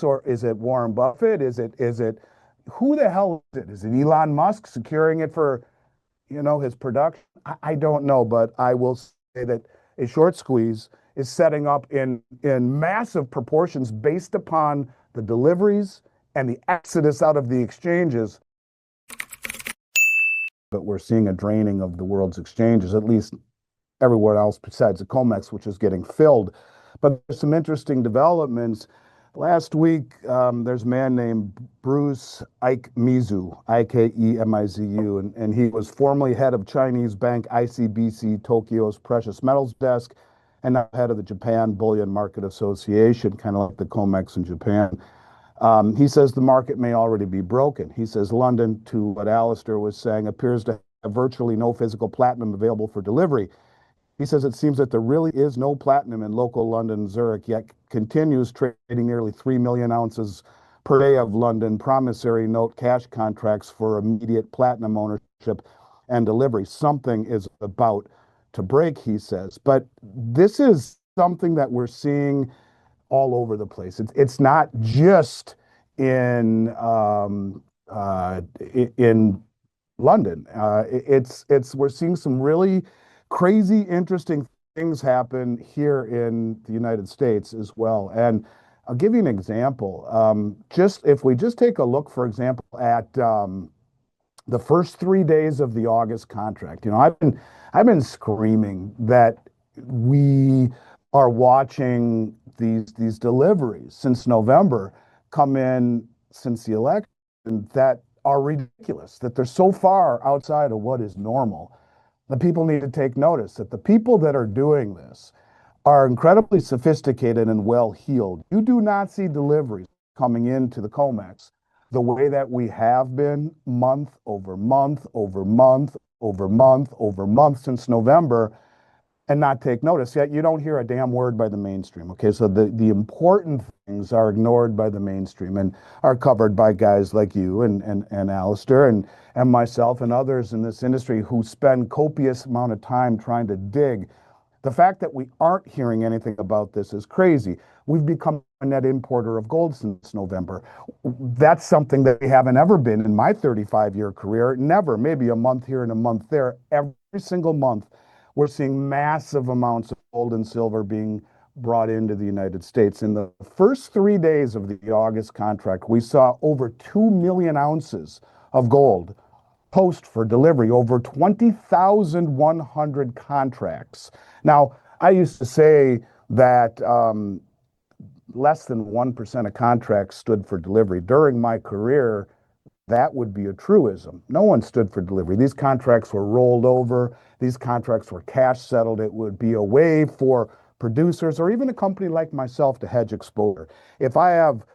Bezos or is it Warren Buffett? Is it who the hell is it? Is it Elon Musk securing it for, his production? I don't know, but I will say that a short squeeze is setting up in massive proportions based upon the deliveries and the exodus out of the exchanges. But we're seeing a draining of the world's exchanges, at least everywhere else besides the COMEX, which is getting filled. But there's some interesting developments. Last week, there's a man named Bruce Ikemizu, Ikemizu, and he was formerly head of Chinese bank ICBC Tokyo's precious metals desk, and now head of the Japan Bullion Market Association, kind of like the COMEX in Japan. He says the market may already be broken. He says London, to what Alistair was saying, appears to have virtually no physical platinum available for delivery. He says it seems that there really is no platinum in local London Zurich, yet continues trading nearly 3 million ounces per day of London promissory note cash contracts for immediate platinum ownership and delivery. Something is about to break, he says. But this is something that we're seeing all over the place. It's not just in London. We're seeing some really crazy, interesting things happen here in the United States as well. And I'll give you an example. If we just take a look, for example, at the first 3 days of the August contract. I've been screaming that we are watching these deliveries since November come in since the election that are ridiculous, that they're so far outside of what is normal. The people need to take notice that the people that are doing this are incredibly sophisticated and well-heeled. You do not see deliveries coming into the COMEX the way that we have been month over month over month over month over month since November and not take notice. Yet you don't hear a damn word by the mainstream. Okay, so the important things are ignored by the mainstream and are covered by guys like you and Alistair and myself and others in this industry who spend copious amount of time trying to dig. The fact that we aren't hearing anything about this is crazy. We've become a net importer of gold since November. That's something that we haven't ever been in my 35-year career. Never, maybe a month here and a month there. Every single month, we're seeing massive amounts of gold and silver being brought into the United States. In the first 3 days of the August contract, we saw over 2 million ounces of gold post for delivery, over 20,100 contracts. Now, I used to say that less than 1% of contracts stood for delivery. During my career, that would be a truism. No one stood for delivery. These contracts were rolled over. These contracts were cash settled. It would be a way for producers or even a company like myself to hedge exposure. If I have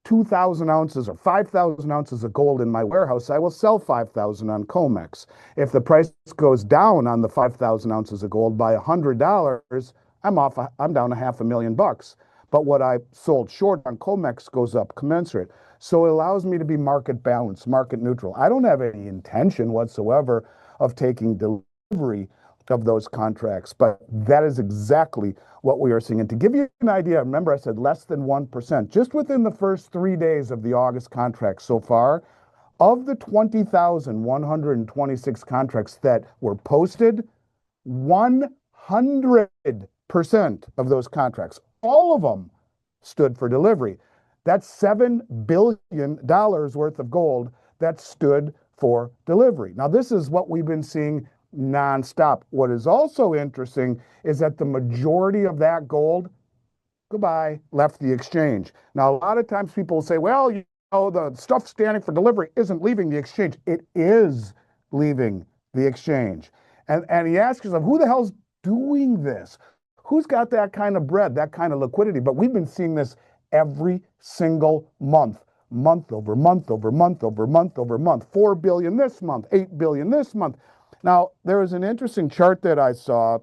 2,000 ounces or 5,000 ounces of gold in my warehouse, I will sell 5,000 on COMEX. If the price goes down on the 5,000 ounces of gold by $100, I'm down $500,000. But what I sold short on COMEX goes up commensurate. So it allows me to be market balanced, market neutral. I don't have any intention whatsoever of taking delivery of those contracts, but that is exactly what we are seeing. And to give you an idea, remember I said less than 1%, just within the first 3 days of the August contract so far, of the 20,126 contracts that were posted, 100% of those contracts, all of them, stood for delivery. That's $7 billion worth of gold that stood for delivery. Now, this is what we've been seeing nonstop. What is also interesting is that the majority of that gold, goodbye, left the exchange. Now, a lot of times people say, well, the stuff standing for delivery isn't leaving the exchange. It is leaving the exchange. And he asks himself, who the hell's doing this? Who's got that kind of bread, that kind of liquidity? But we've been seeing this every single month over month over month over month over month. 4 billion this month, 8 billion this month. Now, there was an interesting chart that I saw,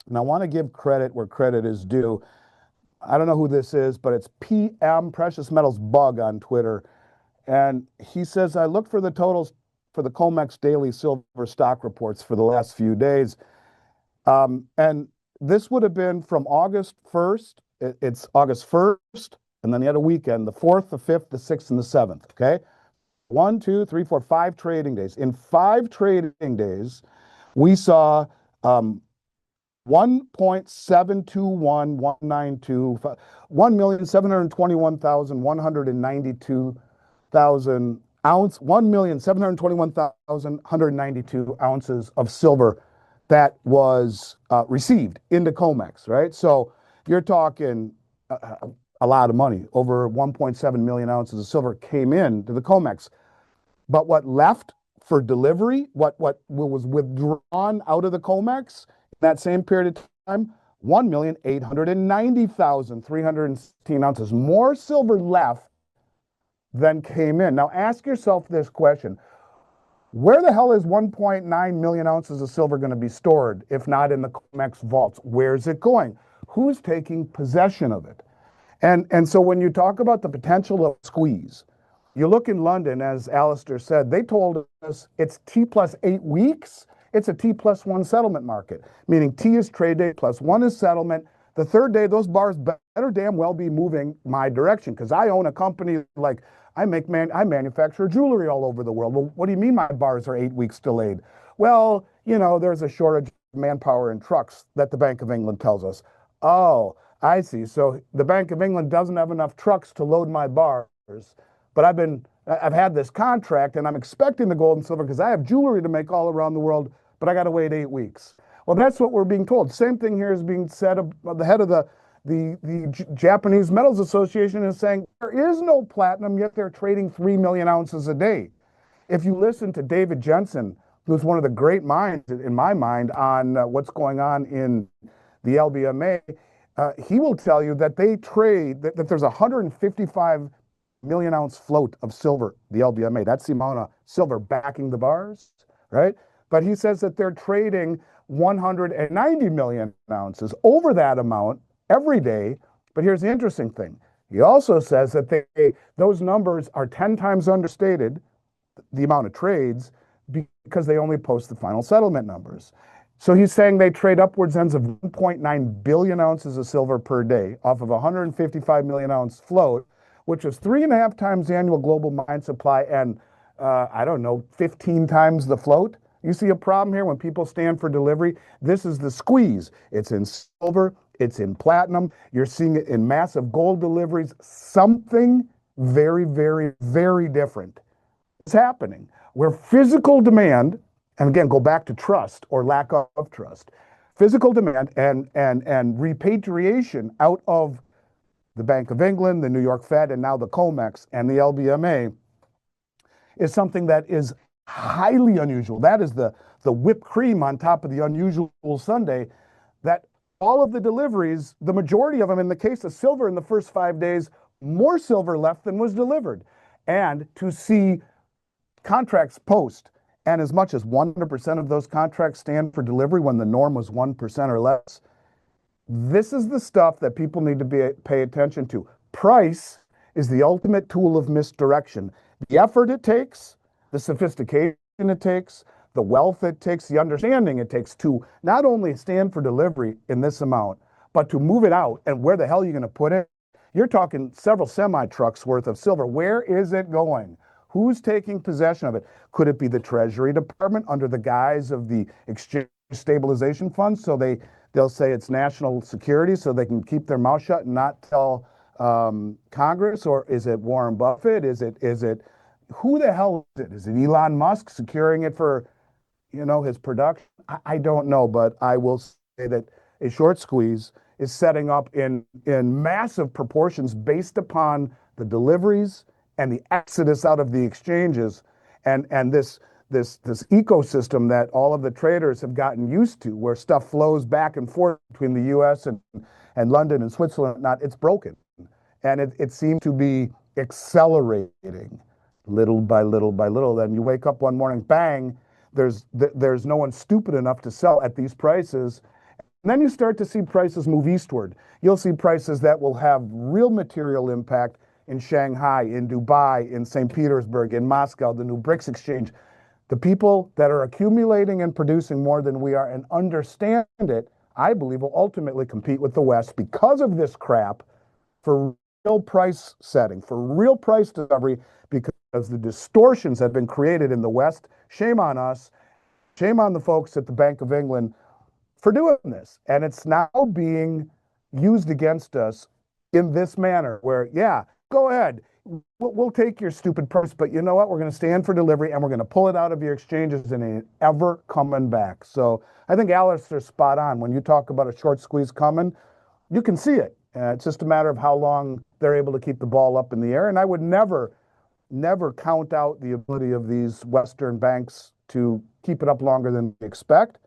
and I want to give credit where credit is due. I don't know who this is, but it's PM, Precious Metals Bug, on Twitter. And he says, I looked for the totals for the COMEX daily silver stock reports for the last few days. And this would have been from August 1st. It's August 1st, and then you had a weekend, the 4th, the 5th, the 6th, and the 7th. Okay. 5 trading days. In 5 trading days, we saw 1.721192, 1,721,192 ounce, 1,721,192 ounces of silver that was received into COMEX, right? So you're talking a lot of money. Over 1.7 million ounces of silver came in to the COMEX. But what left for delivery, what was withdrawn out of the COMEX in that same period of time, 1,890,316 ounces. More silver left than came in. Now ask yourself this question. Where the hell is 1.9 million ounces of silver going to be stored if not in the COMEX vaults? Where's it going? Who's taking possession of it? And so when you talk about the potential of squeeze, you look in London, as Alistair said, they told us it's T plus 8 weeks. It's a T plus 1 settlement market, meaning T is trade day plus 1 is settlement. The third day, those bars better damn well be moving my direction because I own a company like I manufacture jewelry all over the world. Well, what do you mean my bars are 8 weeks delayed? Well, there's a shortage of manpower and trucks that the Bank of England tells us. Oh, I see. So the Bank of England doesn't have enough trucks to load my bars. But I've had this contract and I'm expecting the gold and silver because I have jewelry to make all around the world, but I got to wait 8 weeks. Well, that's what we're being told. Same thing here is being said. The head of the Japanese Metals Association is saying there is no platinum, yet they're trading 3 million ounces a day. If you listen to David Jensen, who's one of the great minds in my mind on what's going on in the LBMA, he will tell you that they trade, that there's 155 million ounce float of silver, the LBMA. That's the amount of silver backing the bars, right? But he says that they're trading 190 million ounces over that amount every day. But here's the interesting thing. He also says that those numbers are 10 times understated, the amount of trades, because they only post the final settlement numbers. So he's saying they trade upwards ends of 1.9 billion ounces of silver per day off of a 155 million ounce float, which is 3.5 times the annual global mine supply and, 15 times the float. You see a problem here when people stand for delivery? This is the squeeze. It's in silver, it's in platinum. You're seeing it in massive gold deliveries. Something very, very, very different is happening where physical demand, and again, go back to trust or lack of trust, physical demand and repatriation out of the Bank of England, the New York Fed, and now the COMEX and the LBMA is something that is highly unusual. That is the whipped cream on top of the unusual sundae, that all of the deliveries, the majority of them, in the case of silver in the first 5 days, more silver left than was delivered. And to see contracts post, and as much as 100% of those contracts stand for delivery when the norm was 1% or less, this is the stuff that people need to pay attention to. Price is the ultimate tool of misdirection. The effort it takes, the sophistication it takes, the wealth it takes, the understanding it takes to not only stand for delivery in this amount, but to move it out. And where the hell are you going to put it? You're talking several semi-trucks worth of silver. Where is it going? Who's taking possession of it? Could it be the Treasury Department under the guise of the Exchange Stabilization Fund? So they'll say it's national security so they can keep their mouth shut and not tell Congress? Or is it Warren Buffett? Is it who the hell is it? Is it Elon Musk securing it for his production? I don't know, but I will say that a short squeeze is setting up in massive proportions based upon the deliveries and the exodus out of the exchanges and this ecosystem that all of the traders have gotten used to, where stuff flows back and forth between the US and London and Switzerland. It's broken. And it seems to be accelerating little by little by little. Then you wake up one morning, bang, there's no one stupid enough to sell at these prices. And then you start to see prices move eastward. You'll see prices that will have real material impact in Shanghai, in Dubai, in St. Petersburg, in Moscow, the new BRICS exchange. The people that are accumulating and producing more than we are and understand it, I believe, will ultimately compete with the West because of this crap for real price setting, for real price discovery, because the distortions have been created in the West. Shame on us. Shame on the folks at the Bank of England for doing this. And it's now being used against us in this manner where, yeah, go ahead. We'll take your stupid price, but you know what? We're going to stand for delivery and we're going to pull it out of your exchanges and it ain't ever coming back. So I think Alistair's spot on. When you talk about a short squeeze coming, you can see it. It's just a matter of how long they're able to keep the ball up in the air. And I would never count out the ability of these Western banks to keep it up longer than we expect.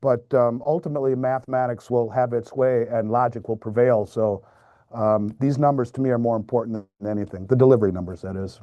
But ultimately, mathematics will have its way and logic will prevail. So these numbers to me are more important than anything. The delivery numbers, that is.